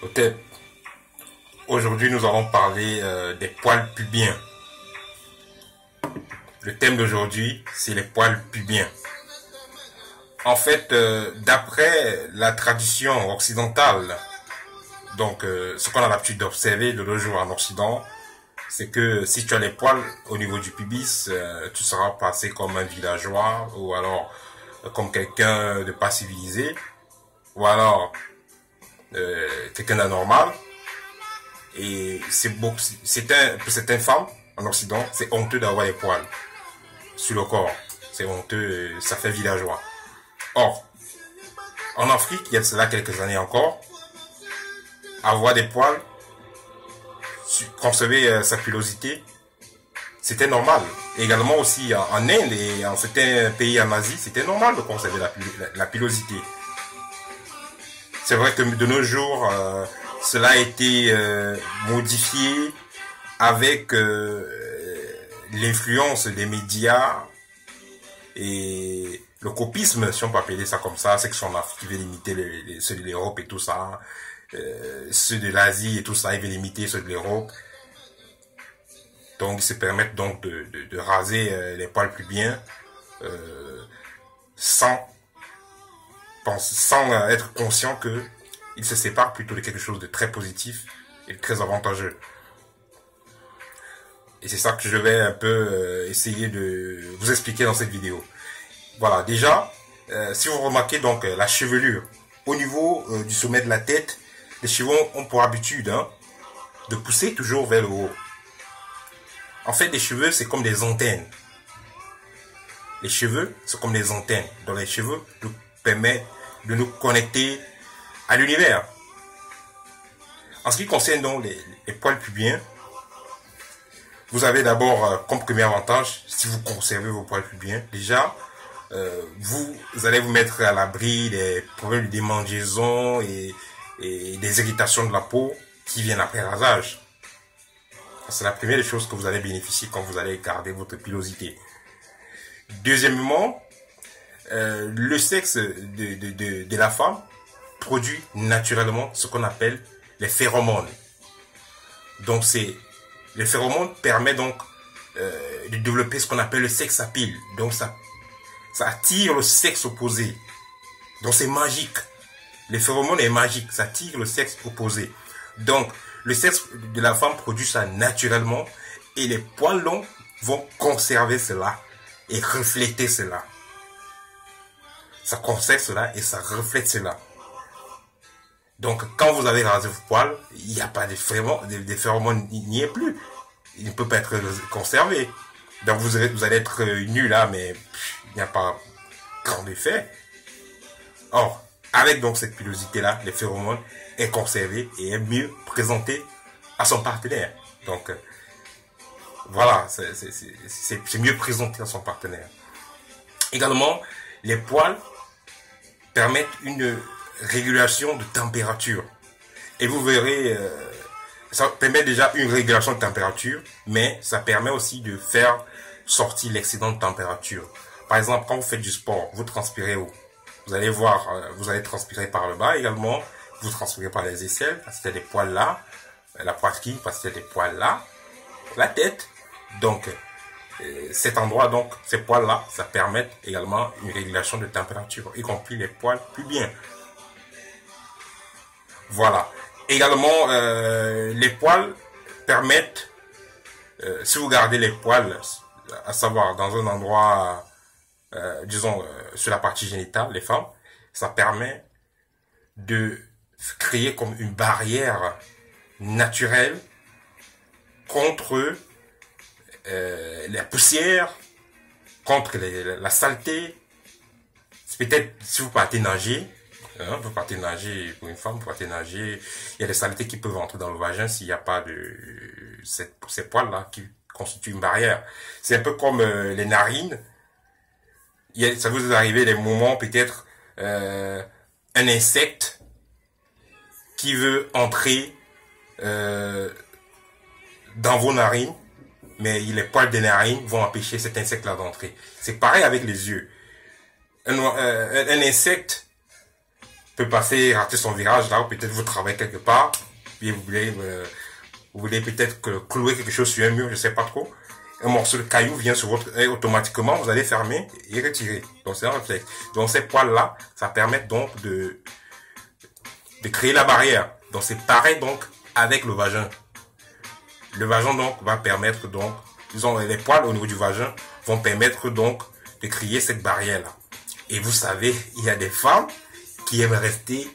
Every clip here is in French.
Ok. Aujourd'hui, nous allons parler des poils pubiens. Le thème d'aujourd'hui, c'est les poils pubiens. En fait, d'après la tradition occidentale, donc ce qu'on a l'habitude d'observer de nos jours en Occident, c'est que si tu as les poils au niveau du pubis, tu seras passé comme un villageois ou alors comme quelqu'un de pas civilisé ou alors quelqu'un d'anormal. Et pour certaines femmes en Occident, c'est honteux d'avoir les poils sur le corps. C'est honteux, ça fait villageois. Or, en Afrique, il y a cela quelques années encore, avoir des poils, conserver sa pilosité, c'était normal. Également aussi en Inde et en certains pays en Asie, c'était normal de conserver la pilosité. C'est vrai que de nos jours, cela a été modifié avec l'influence des médias et le copisme, si on peut appeler ça comme ça, c'est que son Afrique veut limiter ceux de l'Europe et tout ça, ceux de l'Asie et tout ça, ils veulent limiter ceux de l'Europe. Donc ils se permettent donc de raser les poils pubiens sans être conscient que ils se séparent plutôt de quelque chose de très positif et de très avantageux. Et c'est ça que je vais un peu essayer de vous expliquer dans cette vidéo. Voilà, déjà, si vous remarquez donc la chevelure, au niveau du sommet de la tête, les cheveux ont pour habitude de pousser toujours vers le haut. En fait, les cheveux, c'est comme des antennes. Les cheveux, c'est comme des antennes. Donc les cheveux nous permettent de nous connecter à l'univers. En ce qui concerne donc les poils pubiens, vous avez d'abord comme premier avantage, si vous conservez vos poils pubiens, déjà, vous allez vous mettre à l'abri des problèmes de démangeaison et des irritations de la peau qui viennent après rasage. C'est la première des choses que vous allez bénéficier quand vous allez garder votre pilosité. Deuxièmement, le sexe de la femme produit naturellement ce qu'on appelle les phéromones. Donc les phéromones permettent donc de développer ce qu'on appelle le sex appeal. Donc ça attire le sexe opposé. Donc c'est magique. Les phéromones est magique, ça attire le sexe opposé. Donc le sexe de la femme produit ça naturellement et les poils longs vont conserver cela et refléter cela. Ça conserve cela et ça reflète cela. Donc quand vous avez rasé vos poils, il n'y a pas de phéromones, il n'y est plus. Il ne peut pas être conservé. Donc vous allez être nu là, mais il n'y a pas grand effet. Or, avec donc cette pilosité là, les phéromones est conservé et est mieux présenté à son partenaire. Donc voilà, c'est mieux présenté à son partenaire. Également, les poils permettent une régulation de température. Et vous verrez, ça permet déjà une régulation de température, mais ça permet aussi de faire sortir l'excédent de température. Par exemple, quand vous faites du sport, vous transpirez où? Vous allez voir, vous allez transpirer par le bas également, vous transpirez par les aisselles, parce qu'il y a des poils là, la poitrine, parce qu'il y a des poils là, la tête. Donc, cet endroit, donc, ces poils là, ça permet également une régulation de température, y compris les poils pubiens. Voilà. Également, les poils permettent, si vous gardez les poils, à savoir dans un endroit, disons, sur la partie génitale, les femmes, ça permet de créer comme une barrière naturelle contre la poussière, contre la saleté. Peut-être si vous partez nager, vous partez nager pour une femme, vous partez nager, il y a des saletés qui peuvent entrer dans le vagin s'il n'y a pas de ces poils-là qui constituent une barrière. C'est un peu comme les narines. Ça vous est arrivé des moments, peut-être, un insecte qui veut entrer dans vos narines, mais les poils des narines vont empêcher cet insecte-là d'entrer. C'est pareil avec les yeux. Un insecte peut passer, rater son virage là, ou peut-être vous travaillez quelque part, puis vous voulez peut-être clouer quelque chose sur un mur, je sais pas trop. Un morceau de caillou vient sur votre œil automatiquement, vous allez fermer et retirer. Donc c'est un réflexe. Donc ces poils-là, ça permet donc de créer la barrière. Donc c'est pareil donc avec le vagin. Le vagin donc va permettre donc, disons les poils au niveau du vagin vont permettre donc de créer cette barrière-là. Et vous savez, il y a des femmes qui aiment rester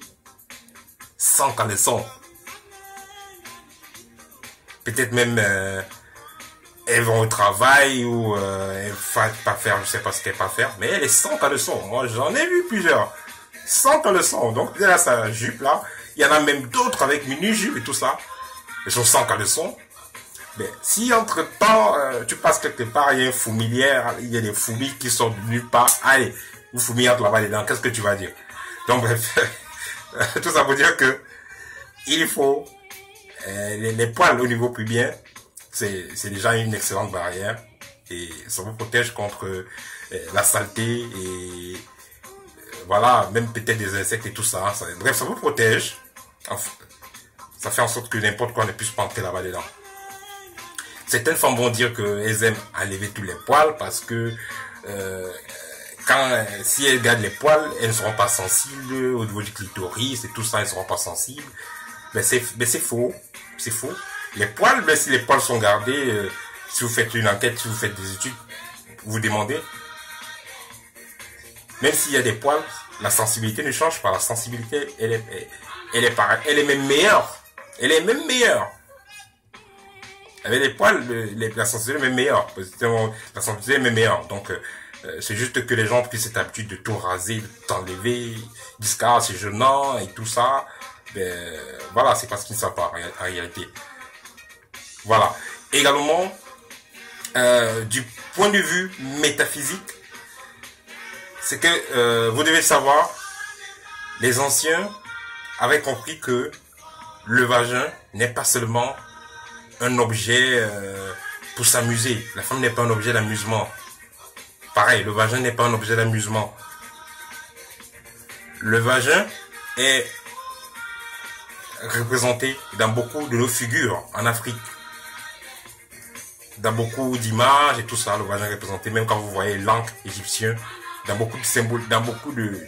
sans caleçon. Peut-être même elles vont au travail ou elles ne pas faire, je sais pas ce qu'elles pas faire, mais elle est sans caleçon. Moi, j'en ai vu plusieurs. Sans caleçon. Donc, il y a sa jupe là. Il y en a même d'autres avec mini-jupe et tout ça. Elles sont sans caleçon. Mais si entre-temps, tu passes quelque part, il y a une fourmilière, il y a des fourmis qui sortent de nulle part. Allez, une fourmilière là-bas dedans, qu'est-ce que tu vas dire? Donc, bref, tout ça pour dire que il faut les poils au niveau pubien. C'est déjà une excellente barrière et ça vous protège contre la saleté et voilà, même peut-être des insectes et tout ça. Bref, ça vous protège. Ça fait en sorte que n'importe quoi ne puisse pas entrer là-bas dedans. Certaines femmes vont dire qu'elles aiment enlever tous les poils parce que si elles gardent les poils, elles ne seront pas sensibles au niveau du clitoris et tout ça, elles ne seront pas sensibles. Mais c'est faux. C'est faux. Les poils, ben, si les poils sont gardés, si vous faites une enquête, si vous faites des études, vous demandez. Même s'il y a des poils, la sensibilité ne change pas. La sensibilité, elle est pareille. Elle est même meilleure. Elle est même meilleure. Avec les poils, la sensibilité est même meilleure. La sensibilité est même meilleure. Donc, c'est juste que les gens puissent cette habitude de tout raser, de t'enlever, discard, c'est gênant et tout ça. Ben, voilà, c'est parce qu'ils ne savent pas en réalité. Voilà. Également, du point de vue métaphysique, c'est que vous devez savoir, les anciens avaient compris que le vagin n'est pas seulement un objet pour s'amuser. La femme n'est pas un objet d'amusement. Pareil, le vagin n'est pas un objet d'amusement. Le vagin est représenté dans beaucoup de nos figures en Afrique. Dans beaucoup d'images et tout ça, le vagin est représenté, même quand vous voyez l'encre égyptien, dans beaucoup de symboles, dans beaucoup de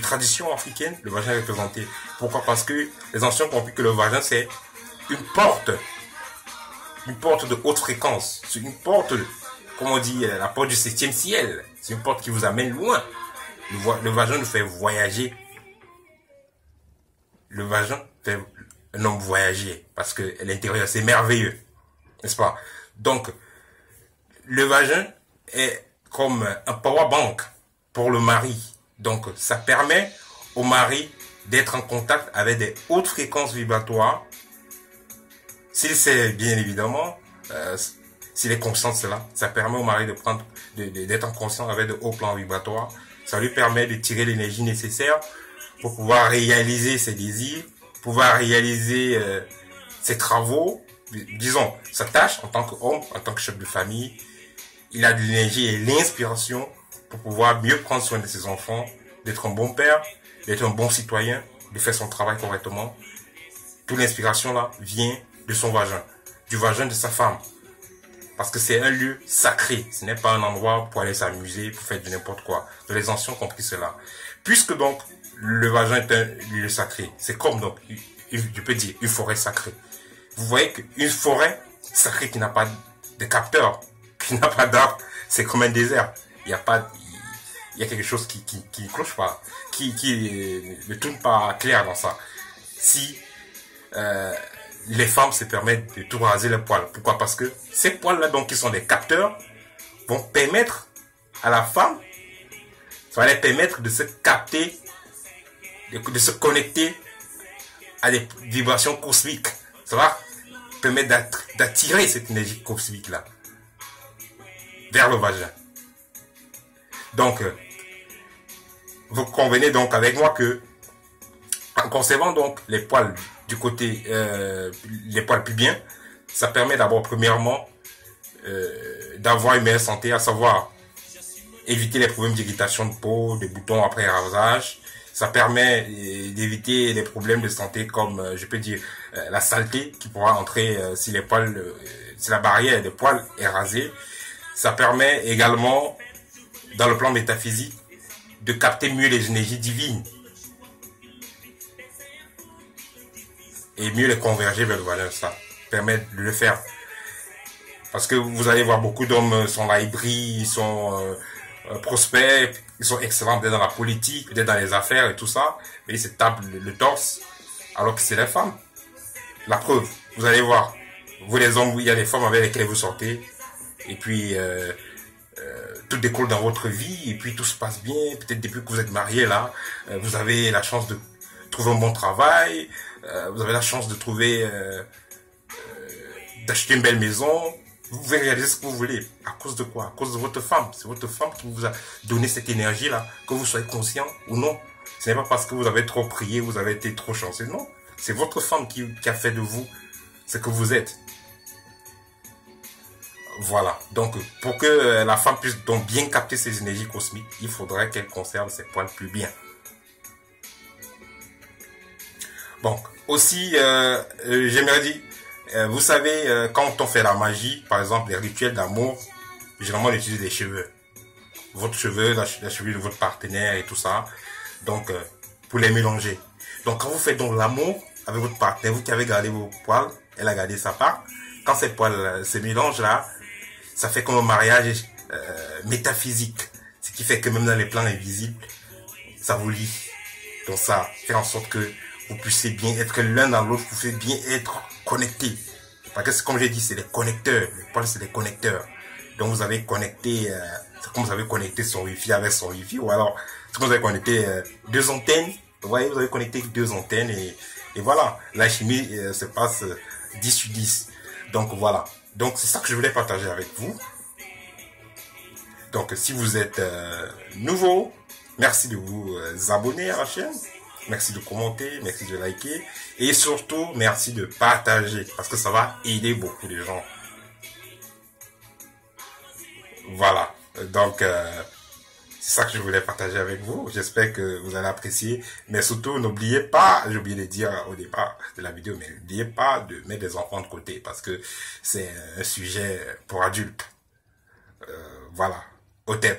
traditions africaines, le vagin est représenté. Pourquoi? Parce que les anciens ont compris que le vagin c'est une porte de haute fréquence, c'est une porte, comme on dit, la porte du 7e ciel, c'est une porte qui vous amène loin. Le vagin nous fait voyager. Le vagin fait un homme voyager, parce que l'intérieur c'est merveilleux, n'est-ce pas? Donc, le vagin est comme un power bank pour le mari. Donc, ça permet au mari d'être en contact avec des hautes fréquences vibratoires. S'il sait, bien évidemment, s'il est conscient de cela, ça permet au mari d'être en conscience avec de hauts plans vibratoires. Ça lui permet de tirer l'énergie nécessaire pour pouvoir réaliser ses désirs, pouvoir réaliser ses travaux. Disons, sa tâche en tant qu'homme, en tant que chef de famille, il a de l'énergie et l'inspiration pour pouvoir mieux prendre soin de ses enfants, d'être un bon père, d'être un bon citoyen, de faire son travail correctement. Toute l'inspiration là vient de son vagin, du vagin de sa femme. Parce que c'est un lieu sacré, ce n'est pas un endroit pour aller s'amuser, pour faire du n'importe quoi. Donc, les anciens ont compris cela. Puisque donc, le vagin est un lieu sacré, c'est comme donc, je peux dire, une forêt sacrée. Vous voyez qu'une forêt sacrée qui n'a pas de capteur, qui n'a pas d'arbre, c'est comme un désert. Il y a quelque chose qui cloche pas, qui ne tourne pas clair dans ça. Si les femmes se permettent de tout raser les poils, pourquoi? Parce que ces poils-là, donc, qui sont des capteurs, vont permettre à la femme, ça va les permettre de se capter, de se connecter à des vibrations cosmiques. Ça va permettre d'attirer cette énergie cosmique-là vers le vagin. Donc, vous convenez donc avec moi que, en conservant donc les poils du côté, les poils pubiens, ça permet d'abord, premièrement, d'avoir une meilleure santé, à savoir éviter les problèmes d'irritation de peau, de boutons après rasage. Ça permet d'éviter les problèmes de santé comme, je peux dire, la saleté qui pourra entrer si les poils, si la barrière des poils est rasée. Ça permet également, dans le plan métaphysique, de capter mieux les énergies divines et mieux les converger vers le valeur. Ça permet de le faire. Parce que vous allez voir beaucoup d'hommes sont là, ils brillent, ils sont prospères, ils sont excellents peut-être dans la politique, peut-être dans les affaires et tout ça, mais ils se tapent le torse, alors que c'est les femmes. La preuve, vous allez voir, vous les hommes, il y a des femmes avec lesquelles vous sortez, et puis tout découle dans votre vie, et puis tout se passe bien, peut-être depuis que vous êtes mariés là, vous avez la chance de trouver un bon travail, vous avez la chance de trouver, d'acheter une belle maison. Vous pouvez réaliser ce que vous voulez. À cause de quoi? À cause de votre femme. C'est votre femme qui vous a donné cette énergie-là, que vous soyez conscient ou non. Ce n'est pas parce que vous avez trop prié, vous avez été trop chanceux. Non. C'est votre femme qui a fait de vous ce que vous êtes. Voilà. Donc, pour que la femme puisse donc bien capter ces énergies cosmiques, il faudrait qu'elle conserve ses poils plus bien. Bon. Aussi, j'aimerais dire, vous savez, quand on fait la magie, par exemple, les rituels d'amour, généralement on utilise les cheveux. Votre cheveu, la cheveux de votre partenaire et tout ça. Donc, pour les mélanger. Donc, quand vous faites donc l'amour avec votre partenaire, vous qui avez gardé vos poils, elle a gardé sa part. Quand ces poils se mélangent là, ça fait comme un mariage métaphysique. Ce qui fait que même dans les plans invisibles, ça vous lie. Donc ça fait en sorte que vous puissiez bien être l'un dans l'autre, vous puissiez bien être connectés. Parce que comme j'ai dit, c'est des connecteurs. Les poils, c'est des connecteurs. Donc vous avez connecté, c'est comme vous avez connecté son Wi-Fi avec son Wi-Fi, ou alors c'est comme vous avez connecté deux antennes. Vous voyez, vous avez connecté deux antennes et voilà, la chimie se passe 10 sur 10. Donc voilà. Donc c'est ça que je voulais partager avec vous. Donc si vous êtes nouveau, merci de vous abonner à la chaîne. Merci de commenter, merci de liker. Et surtout, merci de partager. Parce que ça va aider beaucoup de gens. Voilà. Donc, c'est ça que je voulais partager avec vous. J'espère que vous allez apprécier. Mais surtout, n'oubliez pas, j'ai oublié de dire au départ de la vidéo, mais n'oubliez pas de mettre des enfants de côté. Parce que c'est un sujet pour adultes. Voilà. Au thème.